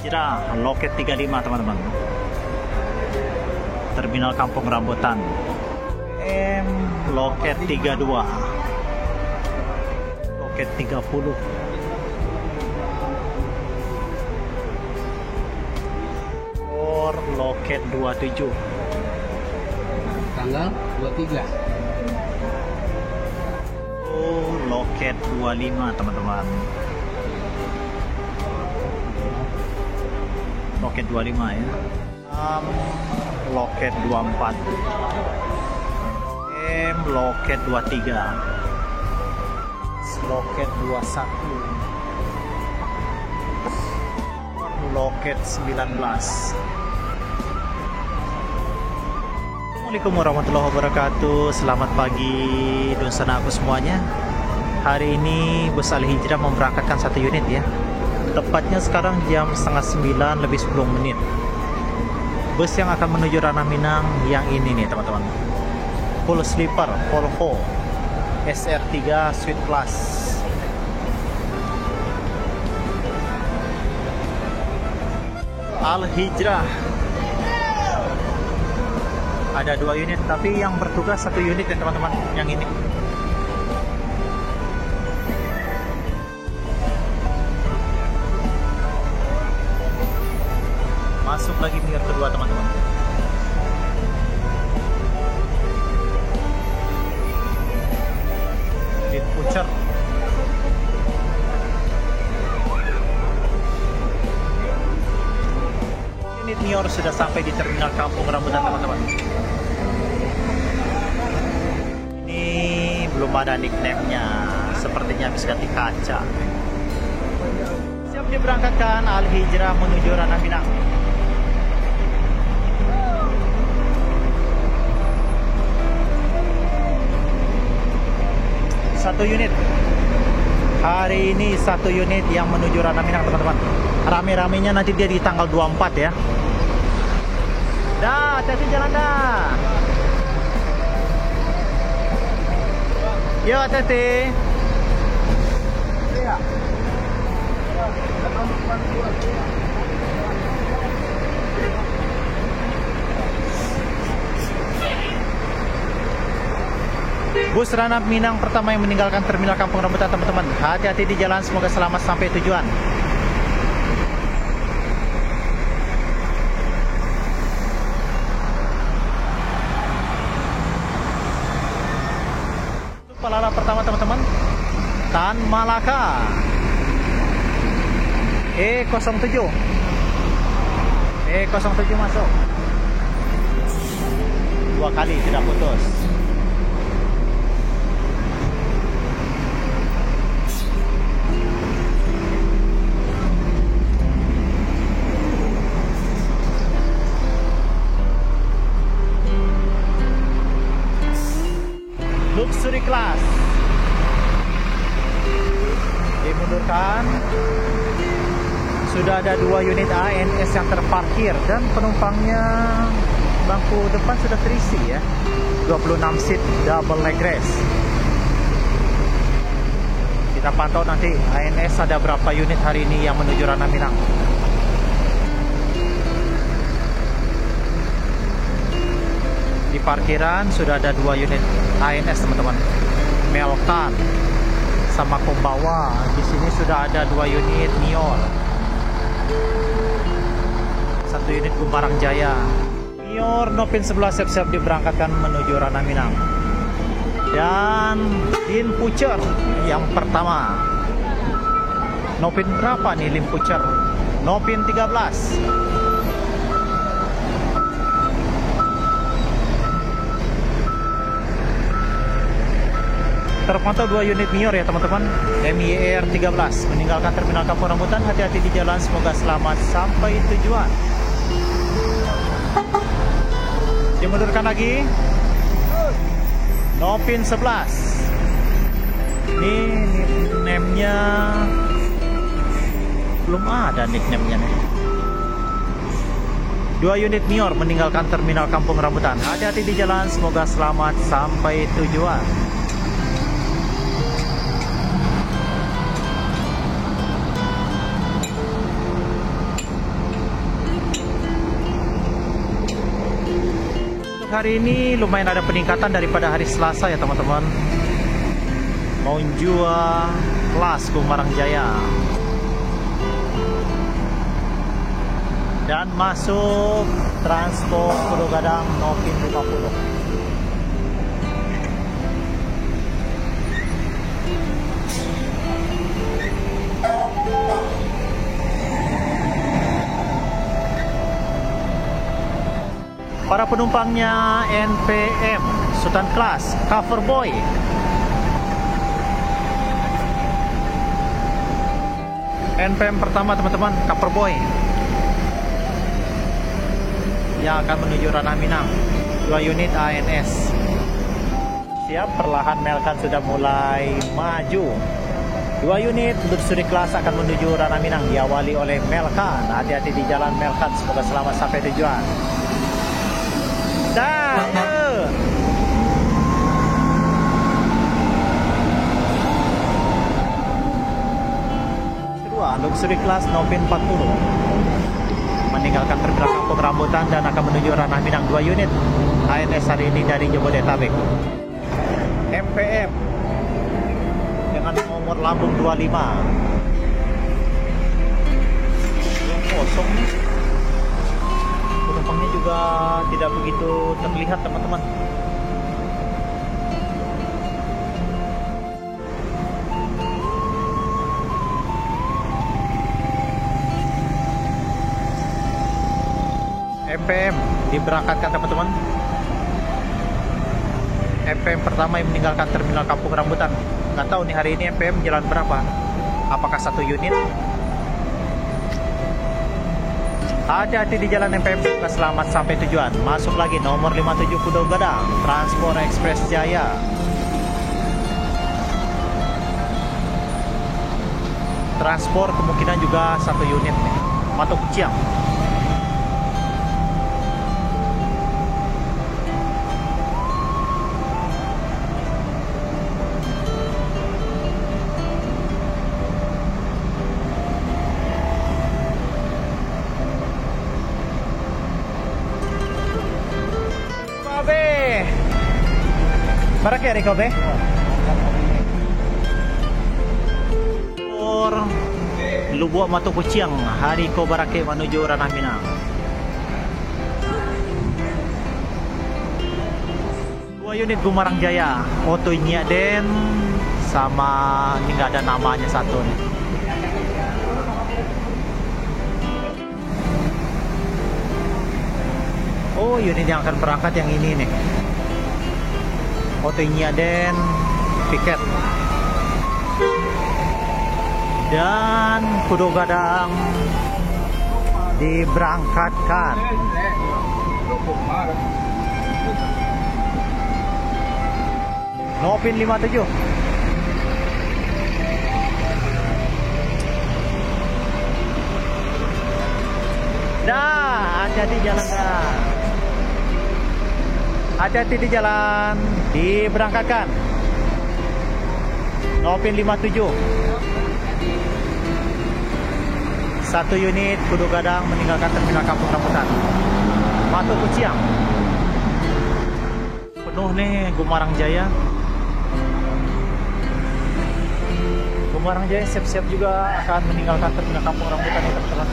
Hijrah Loket 35 teman-teman. Terminal Kampung Rambutan. Loket 32. Loket 30. Loket 27. Tanggal 23. Loket 25 teman-teman. Loket 25 ya. Loket 24. Loket 23. Loket 21. Loket 19. Assalamualaikum warahmatullahi wabarakatuh. Selamat pagi Donsanaku semuanya. Hari ini bus Al Hijrah memberangkatkan satu unit ya. Tepatnya sekarang jam setengah 9 lebih 10 menit. Bus yang akan menuju Ranah Minang yang ini nih teman-teman. Full sleeper Volvo SR3 Suite Plus. Al Hijrah. Ada 2 unit, tapi yang bertugas 1 unit ya teman-teman, yang ini. Masuk lagi mirror kedua teman-teman. Unit pucer. Unit Nior sudah sampai di terminal Kampung Rambutan teman-teman. Belum ada nickname-nya, sepertinya habis ganti kaca. Siap diberangkatkan Al Hijrah menuju Ranah Minang. Satu unit. Hari ini 1 unit yang menuju Ranah Minang teman-teman. Rame-ramenya nanti dia di tanggal 24 ya. Dah, hati-hati jalan dah. Yo, hati-hati. Bus Ranah Minang pertama yang meninggalkan terminal Kampung Rambutan teman-teman. Hati-hati di jalan, semoga selamat sampai tujuan. Pelala pertama teman-teman, Tan Malaka E07 masuk 2 kali tidak putus. Luxury class dimundurkan. Sudah ada 2 unit ANS yang terparkir dan penumpangnya bangku depan sudah terisi ya. 26 seat double leg rest. Kita pantau nanti ANS ada berapa unit hari ini yang menuju Ranah Minang. Di parkiran sudah ada 2 unit ANS teman-teman. Melkan sama Kombawa. Di sini sudah ada 2 unit Nior. 1 unit Gumparang Jaya. Nior Nopin 11 siap-siap diberangkatkan menuju Ranah Minang. Dan Lin Pucer yang pertama. Nopin berapa nih Lin Pucer? Nopin 13. Terpantau 2 unit Nior ya teman-teman. MYR 13 meninggalkan terminal Kampung Rambutan. Hati-hati di jalan, semoga selamat sampai tujuan. Dimundurkan lagi. Nopin 11. Ini nickname-nya belum ada nickname-nya nih. 2 unit Nior meninggalkan terminal Kampung Rambutan. Hati-hati di jalan, semoga selamat sampai tujuan. Hari ini lumayan ada peningkatan daripada hari Selasa ya teman-teman. Monjua kelas Gumarang Jaya. Dan masuk transport Pulau Gadang Nopin 50. Para penumpangnya NPM Sultan Kelas Cover Boy. NPM pertama teman-teman, Cover Boy, yang akan menuju Ranah Minang. 2 unit ANS. Siap, perlahan Melkan sudah mulai maju. 2 unit Luxury Class akan menuju Ranah Minang, diawali oleh Melkan. Hati-hati di jalan Melkan, semoga selamat sampai tujuan. Kedua, Luxury Class Nopin 40 meninggalkan terminal Kampung Rambutan dan akan menuju Ranah Minang. 2 unit ANS hari ini dari Jabodetabek. MPM dengan nomor lambung 25 yang kosong nih. Penumpangnya juga tidak begitu terlihat teman-teman. MPM diberangkatkan teman-teman. MPM pertama yang meninggalkan terminal Kampung Rambutan. Nggak tahu nih hari ini MPM jalan berapa. Apakah 1 unit? Hati-hati di jalan MPM, semoga selamat sampai tujuan. Masuk lagi nomor 57 Pulau Gadang Transport Express Jaya. Transport kemungkinan juga 1 unit nih. Matok Ciang. Para kaya ikaw be? Or Lubuk Matok Kuciang, hari ko barake menuju Ranah Minang. 2 unit Gumarang Jaya, Oto Inya Den sama ini nggak ada namanya satu nih. Oh, unit yang akan berangkat yang ini nih. Otonya Den Piket dan Pulau Gadang diberangkatkan. Nopin 57. Dah, hati-hati jalan dah. Hati-hati di jalan, diberangkatkan. Nopin 57. 1 unit Pulau Gadang meninggalkan terminal Kampung Rambutan. Matok Kuciang. Penuh nih Gumarang Jaya. Gumarang Jaya siap-siap juga akan meninggalkan terminal Kampung Rambutan ya teman-teman.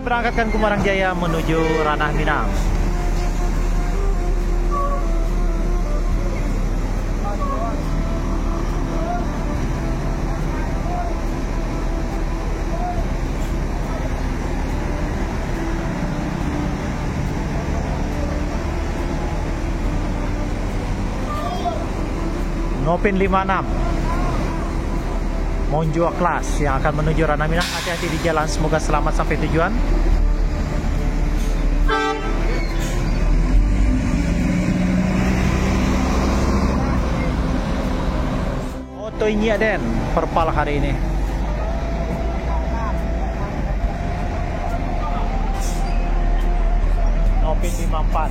Berangkatkan Gumarang Jaya menuju Ranah Minang. Nopin 56 Monjua Kelas yang akan menuju Ranah Minang. Hati-hati di jalan, semoga selamat sampai tujuan. Otonya Den Perpal hari ini. Nopin 54